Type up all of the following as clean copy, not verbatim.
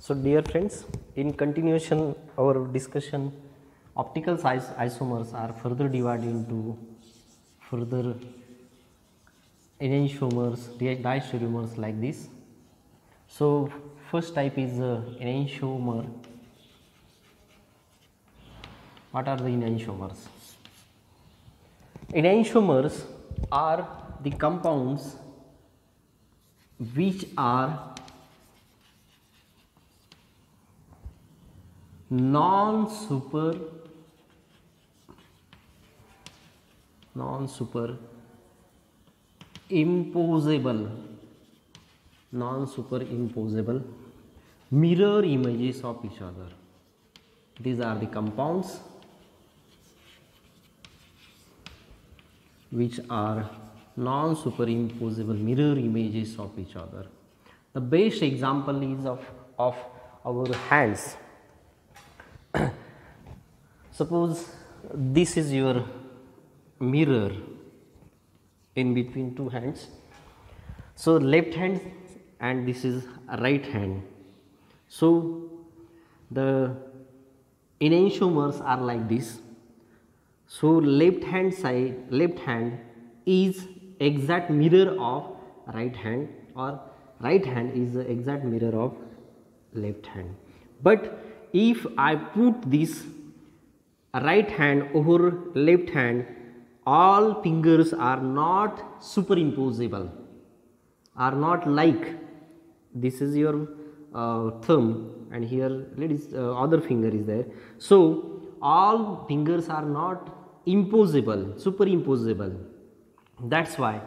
So dear friends, in continuation our discussion, optical isomers are further divided into further enantiomers, diastereomers like this. So first type is enantiomer. What are the enantiomers? Enantiomers are the compounds which are non-super imposable mirror images of each other. These are the compounds which are non-superimposable mirror images of each other. The best example is of our hands. Suppose this is your mirror in between two hands. So left hand and this is right hand. So the enantiomers are like this. So left hand is exact mirror of right hand, or right hand is the exact mirror of left hand. But if I put this right hand over left hand, all fingers are not superimposable, are not like this is your thumb and here other finger is there. So all fingers are not superimposable. That's why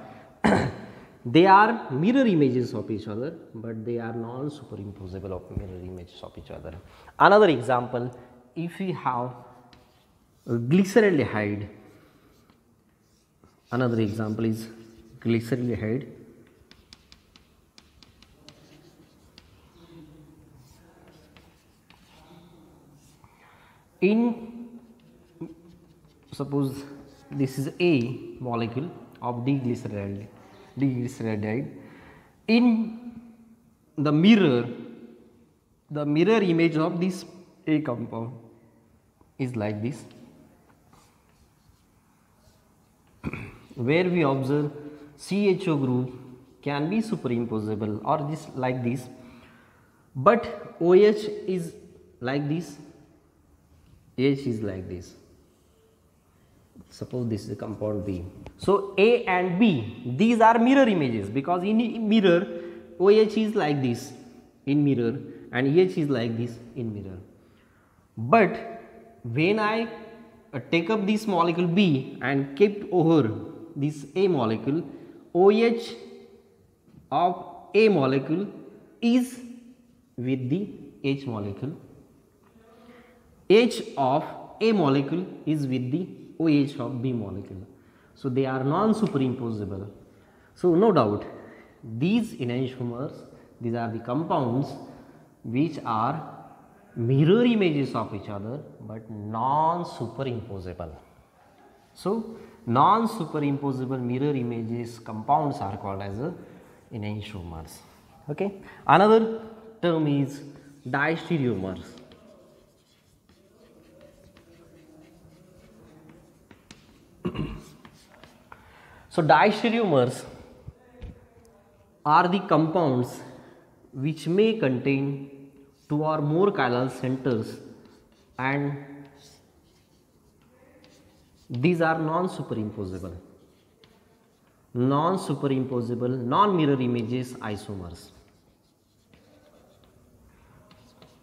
they are mirror images of each other, but they are non-superimposable of mirror images of each other. Another example, if we have glyceraldehyde, another example is glyceraldehyde. Suppose this is a molecule of diglyceraldehyde. In the mirror image of this A compound is like this, where we observe CHO group can be superimposable or this like this, but OH is like this, H is like this. Suppose this is a compound B. So A and B, these are mirror images, because in mirror OH is like this in mirror and H is like this in mirror. But when I take up this molecule B and kept over this A molecule, OH of A molecule is with the H molecule, H of A molecule is with the OH of B molecule. So they are non-superimposable. So no doubt these enantiomers, these are the compounds which are mirror images of each other but non-superimposable. So non-superimposable mirror images compounds are called as enantiomers. Okay. Another term is diastereomers. So diastereomers are the compounds which may contain two or more chiral centers, and these are non-superimposable, non-mirror images isomers.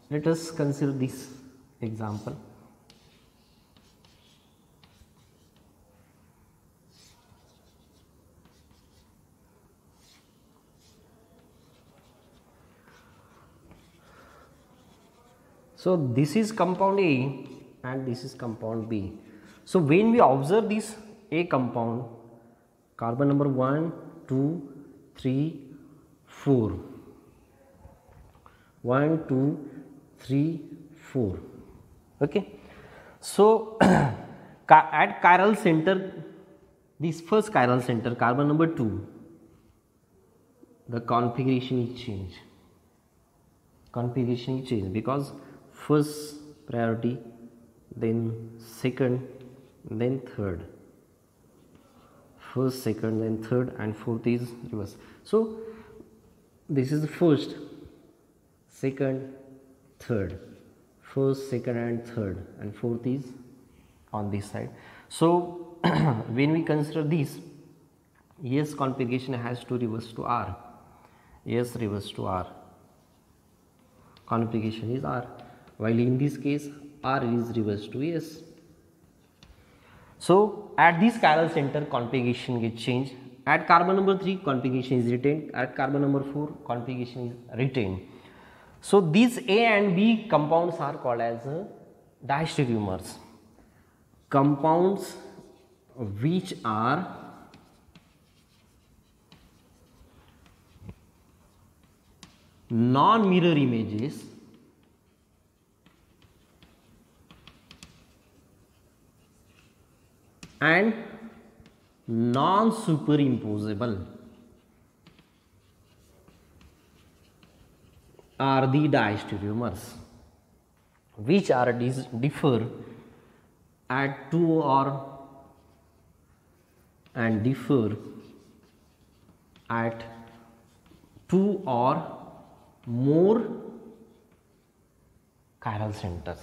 Let us consider this example. So this is compound A and this is compound B. So when we observe this A compound, carbon number 1, 2, 3, 4. 1, 2, 3, 4. Okay. So at chiral center, this first chiral center, carbon number 2, the configuration is changed. configuration is changed because first priority, then second, then third, first, second, then third, and fourth is reverse. So this is the first, second, third, first, second, and fourth is on this side. So when we consider this, yes, configuration has to reverse to R. Yes, reverse to R. Configuration is R. While in this case, R is reverse to S. So at this chiral center, configuration gets changed. At carbon number 3, configuration is retained. At carbon number 4, configuration is retained. So these A and B compounds are called as diastereomers. Compounds which are non-mirror images and non-superimposable are the diastereomers which are differ at 2 or and differ at 2 or more chiral centers.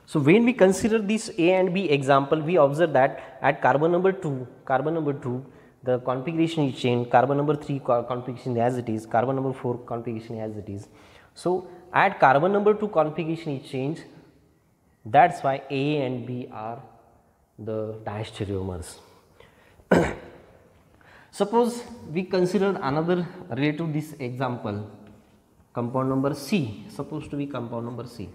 So when we consider this A and B example, we observe that at carbon number 2, the configuration is changed. Carbon number 3 configuration as it is, carbon number 4 configuration as it is. So at carbon number 2 configuration is changed. That's why A and B are the diastereomers. Suppose we consider another related to this example, compound number C, supposed to be compound number C.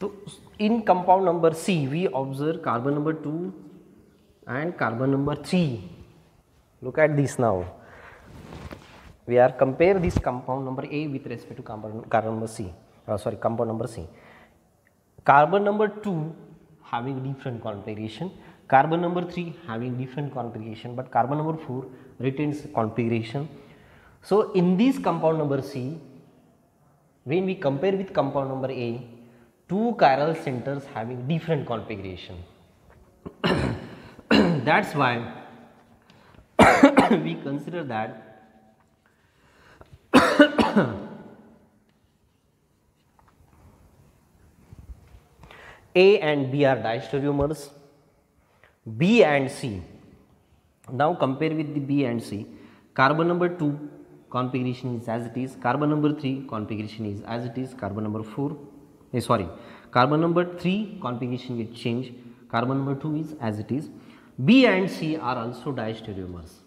So in compound number C, we observe carbon number 2 and carbon number 3. Look at this now. We are compare this compound number A with respect to compound number C. Compound number C. Carbon number 2 having different configuration. Carbon number 3 having different configuration, but carbon number 4 retains configuration. So in this compound number C, when we compare with compound number A, two chiral centers having different configuration. That's why we consider that A and B are diastereomers, B and C. Now compare with the B and C. Carbon number 2 configuration is as it is, carbon number 3 configuration is as it is, carbon number 3 configuration will change, carbon number 2 is as it is. B and C are also diastereomers.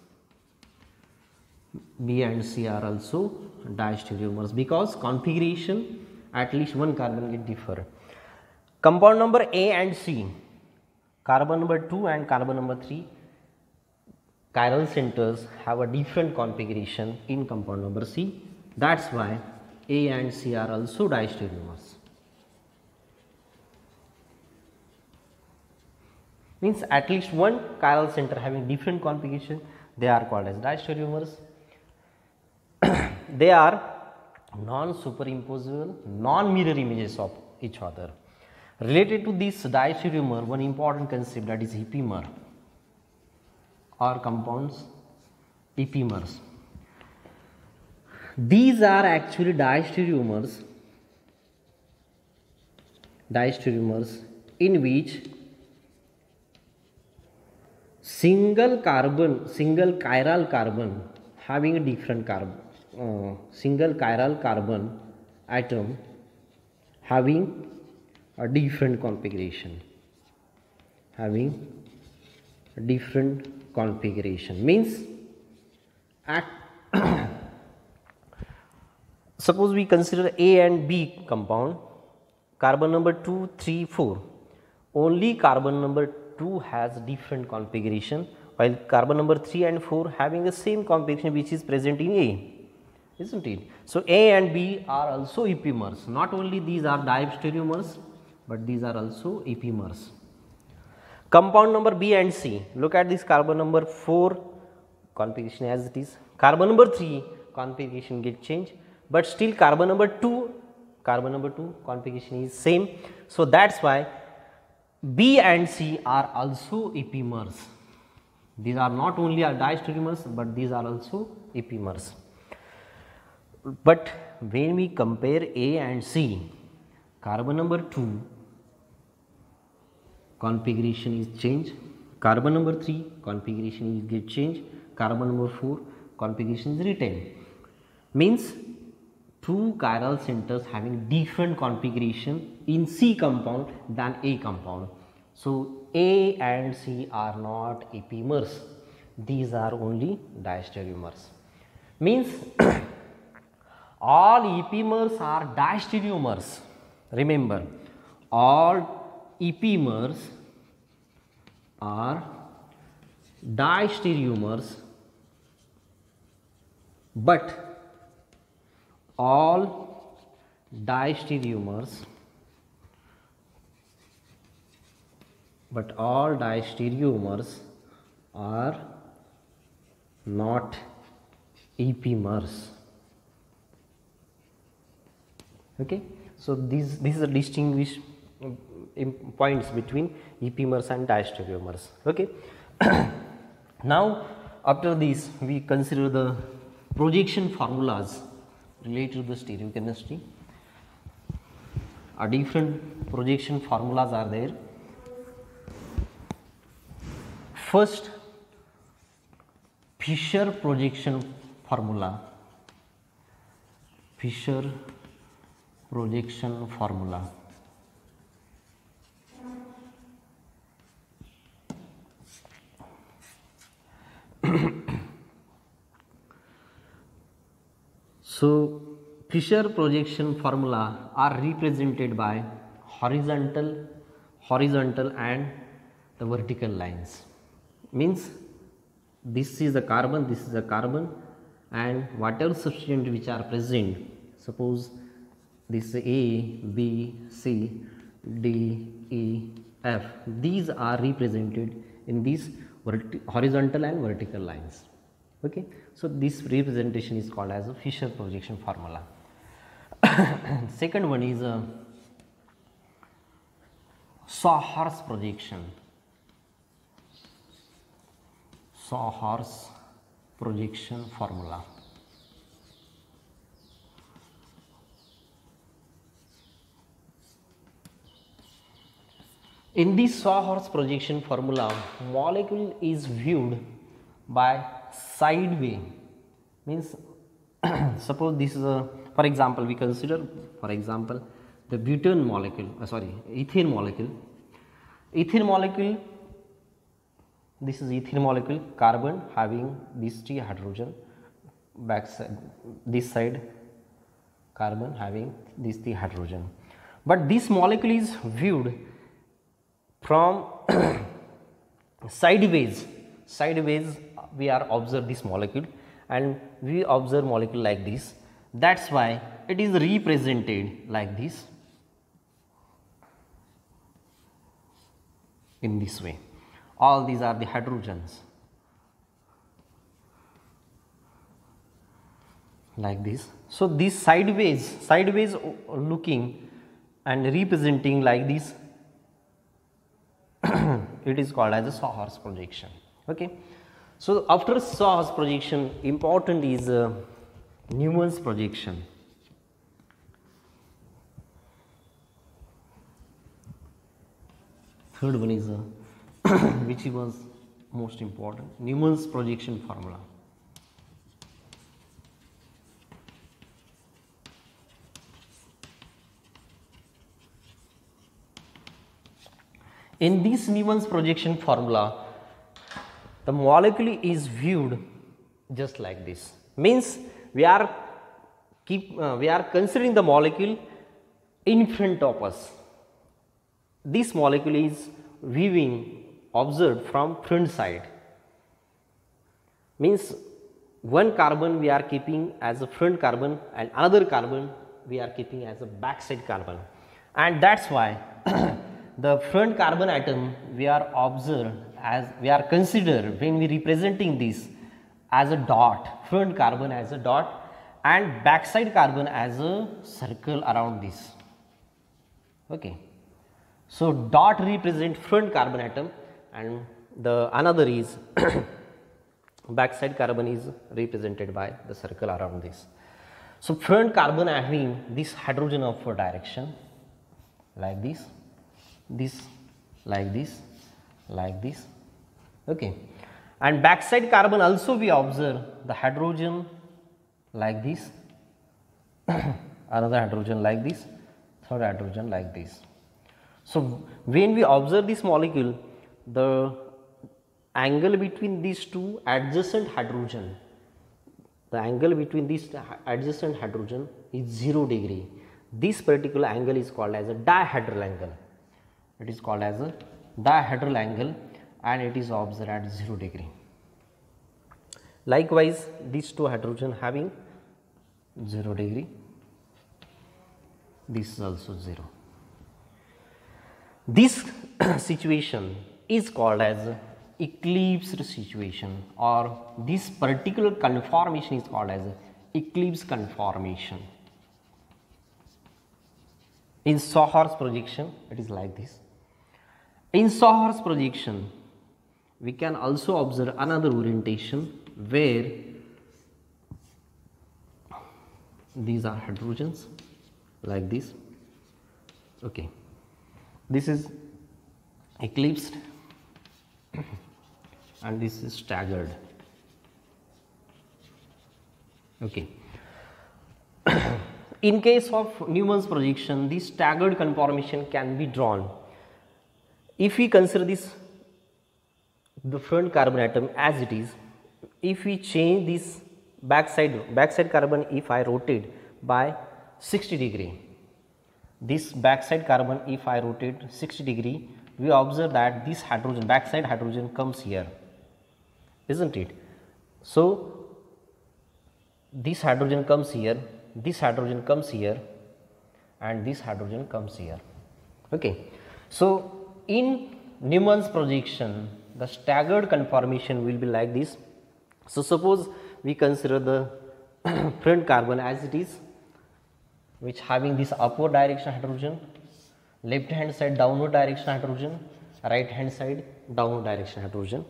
B and C are also diastereomers because configuration at least one carbon will differ. Compound number A and C, carbon number 2 and carbon number 3 chiral centers have a different configuration in compound number C. That's why A and C are also diastereomers. Means at least one chiral center having different configuration, they are called as diastereomers. They are non-superimposable, non-mirror images of each other. Related to this diastereomer, one important concept, that is epimer or compounds epimers. These are actually diastereomers in which single chiral carbon having a different single chiral carbon atom having a different configuration, means at suppose we consider A and B compound, carbon number 2, 3, 4, only carbon number 2 has different configuration, while carbon number 3 and 4 having the same configuration which is present in A, isn't it? So, A and B are also epimers, not only these are diastereomers, but these are also epimers. Compound number B and C, look at this carbon number 4 configuration as it is, carbon number 3 configuration get changed, but still carbon number 2 configuration is same. So, that is why B and C are also epimers. These are not only diastereomers, but these are also epimers. But when we compare A and C, carbon number 2 configuration is changed, carbon number 3 configuration is get changed, carbon number 4 configuration is retained. Means two chiral centers having different configuration in C compound than A compound. So, A and C are not epimers, these are only diastereomers. Means all epimers are diastereomers. Remember, all epimers are diastereomers, but all diastereomers are not epimers. Okay. So, these are distinguished points between epimers and diastereomers. Okay. Now, after this we consider the projection formulas related to the stereochemistry. Different projection formulas are there. First, Fischer projection formula. Fischer projection formula. So, Fischer projection formula are represented by horizontal and the vertical lines. Means this is a carbon, this is a carbon, and whatever substituent which are present, suppose this is A, B, C, D, E, F, these are represented in these horizontal and vertical lines. Okay. So, this representation is called as a Fischer projection formula. Second one is a Sawhorst projection. Sawhorst projection formula. In this Sawhorst projection formula, molecule is viewed by sideway. Means suppose this is a, for example, we consider for example the butane molecule, ethane molecule. Ethane molecule, this is ethane molecule, carbon having these 3 hydrogen, back side, this side carbon having these 3 hydrogen. But this molecule is viewed from sideways we are observe this molecule, and we observe molecule like this. That is why it is represented like this, in this way. All these are the hydrogens like this. So, this sideways looking and representing like this, it is called as a Sawhorst projection. Okay. So, after Sawhorst projection, important is Neumann's projection. Third one is which was most important, Neumann's projection formula. In this Neumann's projection formula, the molecule is viewed just like this. Means we are considering the molecule in front of us. This molecule is observed from front side. means one carbon we are keeping as a front carbon and another carbon we are keeping as a backside carbon, and that's why the front carbon atom we are observed as, we are considered when we representing this as a dot, front carbon as a dot and backside carbon as a circle around this. Okay. So dot represent front carbon atom and the another is backside carbon is represented by the circle around this. So front carbon having this hydrogen upward direction like this, like this, like this. Okay. And backside carbon also we observe the hydrogen like this, another hydrogen like this, third hydrogen like this. So when we observe this molecule, the angle between these two adjacent hydrogen, the angle between these adjacent hydrogen is 0 degree. This particular angle is called as a dihedral angle. It is called as a dihedral angle and it is observed at 0 degree. Likewise, these two hydrogen having 0 degree, this is also 0. This situation is called as eclipsed situation, or this particular conformation is called as eclipse conformation. In Sauer's projection, it is like this. In Sauer's projection, we can also observe another orientation where these are hydrogens like this. Okay, this is eclipsed and this is staggered. Okay. In case of Newman's projection, this staggered conformation can be drawn. If we consider this, the front carbon atom as it is, if we change this backside carbon, if I rotate by 60 degree, this backside carbon if I rotate 60 degree, we observe that this hydrogen, backside hydrogen comes here, isn't it? So this hydrogen comes here, this hydrogen comes here and this hydrogen comes here. Okay. So in Newman's projection, the staggered conformation will be like this. So suppose we consider the front carbon as it is, which having this upward direction hydrogen, left hand side downward direction hydrogen, right hand side downward direction hydrogen,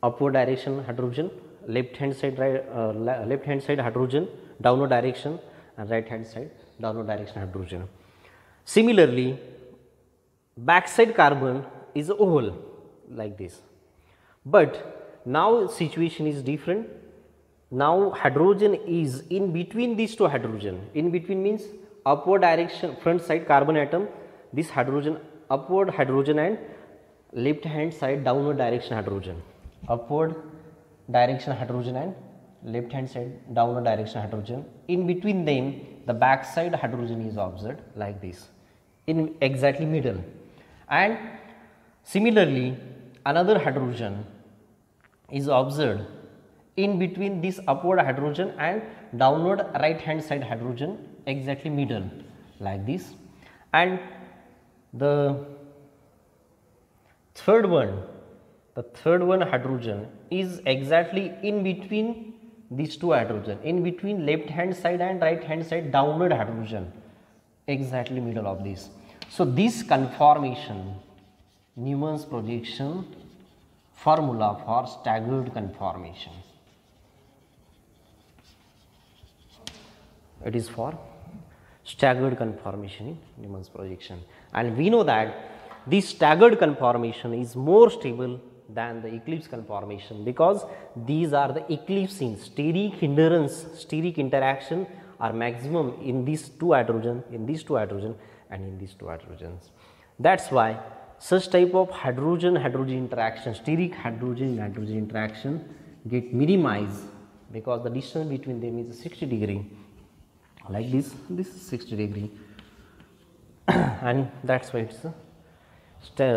upward direction hydrogen, left hand side hydrogen downward direction and right hand side downward direction hydrogen. Similarly, backside carbon is a hole like this, but now situation is different. Now hydrogen is in between these two hydrogen. In between means upward direction front side carbon atom, this hydrogen upward hydrogen and left hand side downward direction hydrogen, upward direction hydrogen and left hand side downward direction hydrogen. In between them the backside hydrogen is observed like this in exactly middle, and similarly another hydrogen is observed in between this upward hydrogen and downward right hand side hydrogen exactly middle like this, and the third one hydrogen is exactly in between these two hydrogen, in between left hand side and right hand side downward hydrogen, exactly middle of this. So this conformation, Newman's projection formula for staggered conformation. It is for staggered conformation in Newman's projection, and we know that this staggered conformation is more stable than the eclipse conformation, because these are the eclipsing, steric hindrance, steric interaction are maximum in these two hydrogen, and in these two hydrogens. That's why such type of hydrogen interaction, steric hydrogen interaction get minimized, because the distance between them is 60 degree like this is 60 degree and that's why it's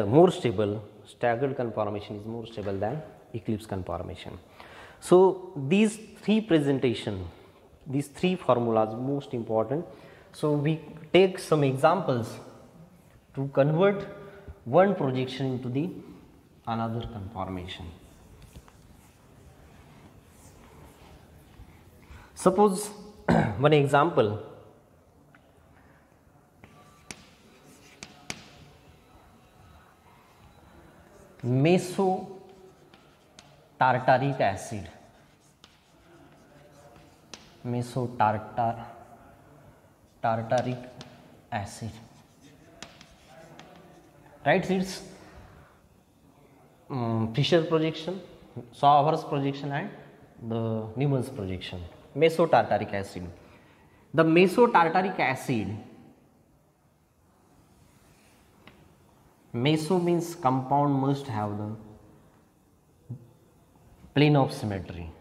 more stable. Staggered conformation is more stable than eclipse conformation. So these three presentation, these three formulas most important. So we take some examples to convert one projection into the another conformation. Suppose one example, mesotartaric acid, tartaric acid, right? It's Fischer projection, Sauer's projection and the Newman's projection. Mesotartaric acid. The mesotartaric acid, meso means compound must have the plane of symmetry.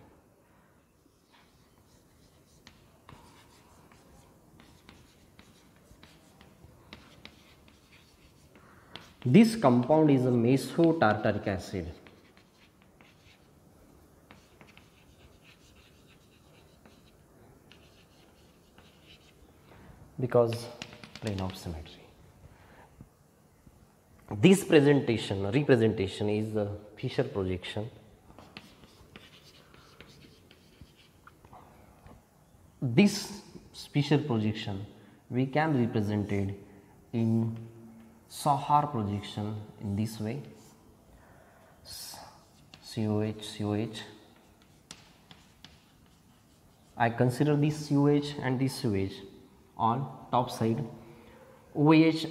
This compound is a mesotartaric acid. Because plane of symmetry. This representation is the Fischer projection. This Fischer projection we can represent it in Sauer projection in this way, COH. I consider this COH and this COH on top side, OH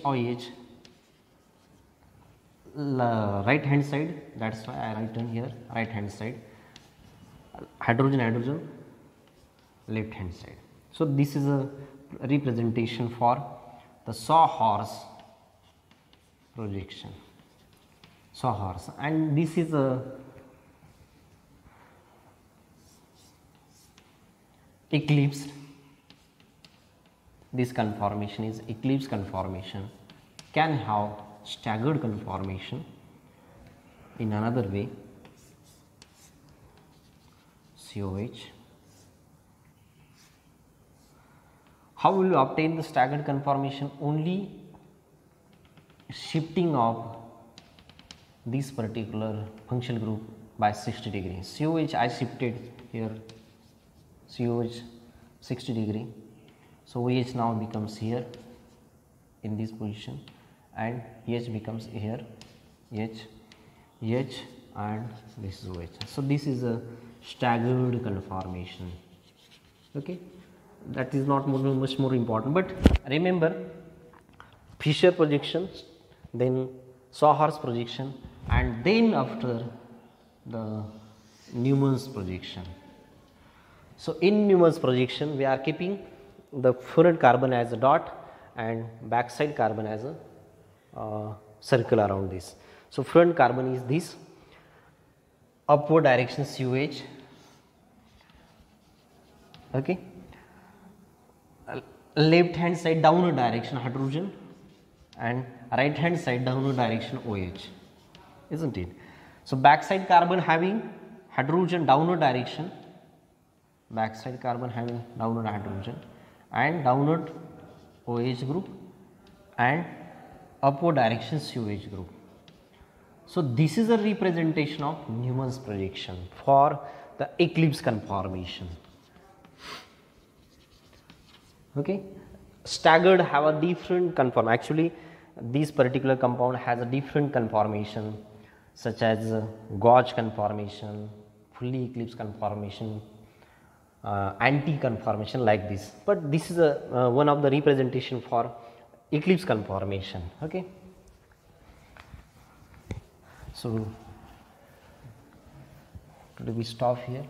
right hand side, that's why I written here right hand side, hydrogen left hand side. So this is a representation for the Sauer's projection, Sauer's, and this is a eclipsed. This conformation is eclipse conformation, can have staggered conformation in another way, COH. How will you obtain the staggered conformation? Only shifting of this particular functional group by 60 degrees. COH I shifted here, COH 60 degree. So OH now becomes here in this position and H becomes here, H and this is OH. So this is a staggered conformation. Okay, that is not much more important, but remember Fischer projection, then Sauer's projection, and then after the Newman's projection. So in Newman's projection we are keeping the front carbon as a dot and backside carbon as a circle around this. So front carbon is this, upward direction COH, okay, left hand side downward direction hydrogen and right hand side downward direction OH, isn't it? So backside carbon having hydrogen downward direction, backside carbon having downward hydrogen and downward OH group and upward direction COH group. So this is a representation of Newman's projection for the eclipse conformation. Okay, staggered have a different conformation. Actually this particular compound has a different conformation, such as gauge conformation, fully eclipse conformation, anti-conformation, like this, but this is a one of the representation for eclipse conformation. Okay, so today we stop here.